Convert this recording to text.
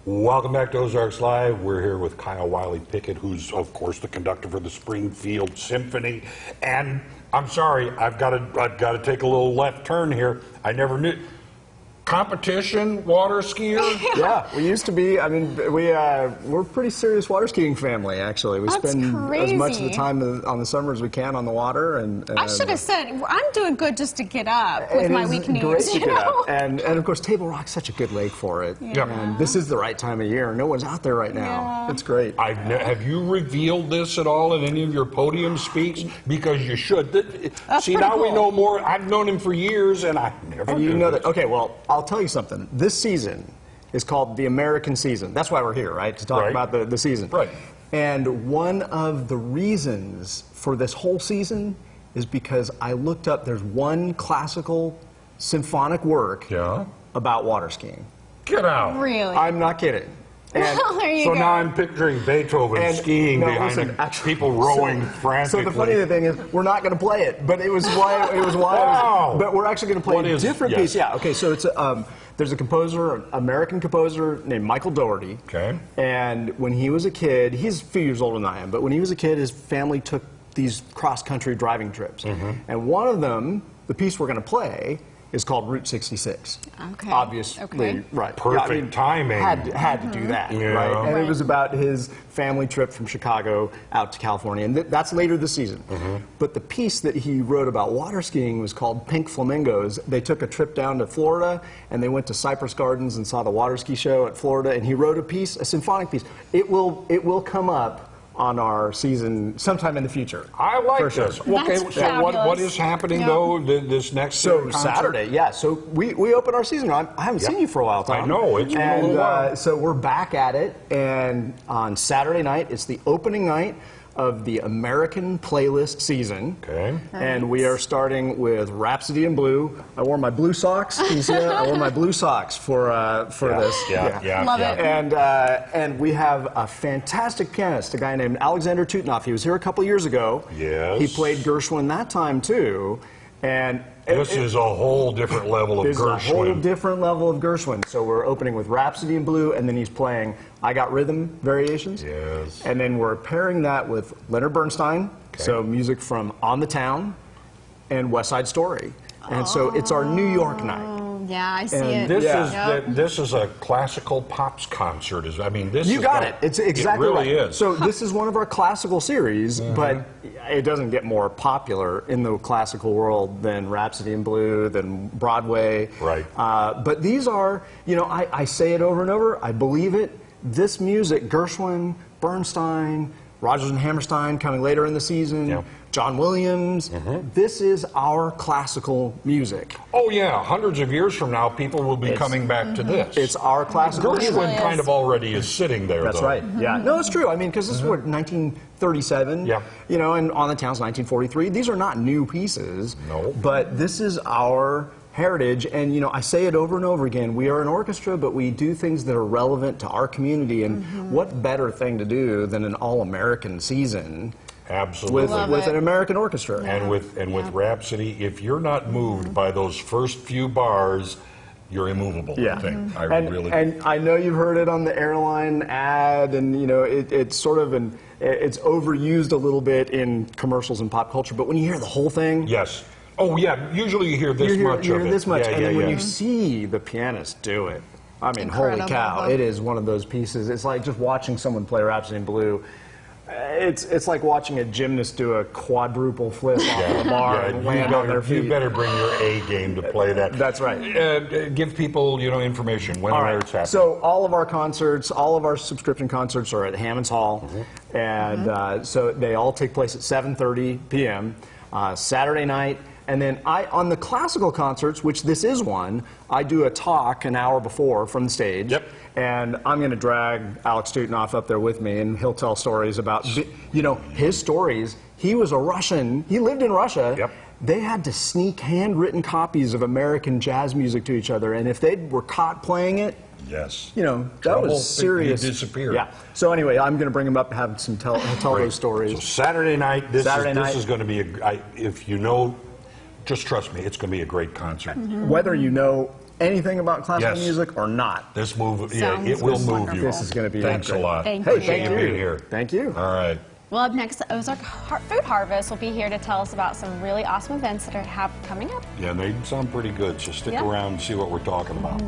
Welcome back to Ozarks Live. We're here with Kyle Wiley-Pickett, who's, of course, the conductor for the Springfield Symphony. And I'm sorry, I've got to take a little left turn here. I never knew. Competition, water skier? Yeah, we used to be. I mean, we're a pretty serious water skiing family, actually. We spend as much of the time on the summer as we can on the water. And I should have said, I'm doing good just to get up with my weak knees. Great to get up. And of course, Table Rock's such a good lake for it. Yeah. And this is the right time of year. No one's out there right now. Yeah. It's great. Have you revealed this at all in any of your podium speaks? Because you should. See, now we know more. I've known him for years, and I never And you know that. Okay, well, I'll tell you something. This season is called the American season. That's why we're here, right? To talk about the season. Right. And one of the reasons for this whole season is because I looked up, there's one classical symphonic work about water skiing. Get out. Really? I'm not kidding. And well, there you so go. now I'm picturing Beethoven skiing behind people rowing frantically. So the funny thing is, we're not going to play it, but it was why Wow. but we're actually going to play a different piece. Yeah. Okay. So it's there's a composer, an American composer named Michael Dougherty. Okay. And when he was a kid, he's a few years older than I am, but when he was a kid, his family took these cross-country driving trips, and one of them, the piece we're going to play, is called Route 66. Okay. Obviously, right. Perfect timing. Had to do that, right? And it was about his family trip from Chicago out to California, and that's later this season. But the piece that he wrote about water skiing was called Pink Flamingos. They took a trip down to Florida, and they went to Cypress Gardens and saw the water ski show at Florida, and he wrote a piece, a symphonic piece. It will come up on our season sometime in the future. I like for this. Sure. Okay, so what is happening though this next concert? Saturday, yeah. So we open our season. I haven't seen you for a while, Tom. I know, it's been a little while. So we're back at it, and on Saturday night, it's the opening night of the American playlist season. Okay. And we are starting with Rhapsody in Blue. I wore my blue socks. Can you see that? I wore my blue socks for this. Yeah. Love it. And we have a fantastic pianist, a guy named Alexander Tutenhoff. He was here a couple years ago. Yes. He played Gershwin that time too. And this is a whole different level of Gershwin. This is a whole different level of Gershwin. So we're opening with Rhapsody in Blue, and then he's playing I Got Rhythm variations. Yes. And then we're pairing that with Leonard Bernstein, so music from On the Town and West Side Story. And so it's our New York night. Yeah, I see And it. This is a classical pops concert. I mean, this You is got it. It's exactly it really right. is. So this is one of our classical series, but it doesn't get more popular in the classical world than Rhapsody in Blue, than Broadway. Right. But these are, I say it over and over, I believe it. This music, Gershwin, Bernstein, Rodgers and Hammerstein coming later in the season, John Williams, this is our classical music. Oh yeah, hundreds of years from now, people will be coming back to this. It's our classical music. Gershwin kind of already is sitting there, That's though. right. Yeah. No, it's true. I mean, because this is what, 1937. Yeah. And On the Town's 1943. These are not new pieces. No. But this is our heritage, and I say it over and over again, we are an orchestra, but we do things that are relevant to our community, and what better thing to do than an all-American season Absolutely. with an American orchestra. And with Rhapsody, if you're not moved by those first few bars, you're immovable. Yeah. I think. And I know you've heard it on the airline ad, and it's sort of it's overused a little bit in commercials and pop culture, but when you hear the whole thing, Yes. Oh yeah. Usually you hear this much you of hear it. this much, Yeah, and then yeah, when yeah. you see the pianist do it, I mean, Incredible. holy cow! It is one of those pieces. It's like just watching someone play Rhapsody in Blue. It's like watching a gymnast do a quadruple flip off the bar and land on their feet. You better bring your A game to play that. That's right. Give people, information when and where it's happening. So all of our concerts, all of our subscription concerts are at Hammond's Hall, and so they all take place at 7:30 p.m. Saturday night. And then on the classical concerts, which this is one, I do a talk an hour before from the stage. Yep. And I'm going to drag Alex Tutenhoff up there with me, and he'll tell stories about, his stories. He was a Russian. He lived in Russia. Yep. They had to sneak handwritten copies of American jazz music to each other, and if they were caught playing it, yes. that Trouble, was serious. It disappeared. Yeah. So anyway, I'm going to bring him up and have him tell those stories. So Saturday night, this is going to be if you know, just trust me, it's going to be a great concert. Whether you know anything about classical Yes. music or not. This move, Sounds it will move wonderful. you. This is going to be Thanks a great. lot. Thank Hey, you. Appreciate you being here. Thank you. All right. Well, up next, the Ozark Food Harvest will be here to tell us about some really awesome events that are coming up. Yeah, they sound pretty good, so stick Yeah. around and see what we're talking about.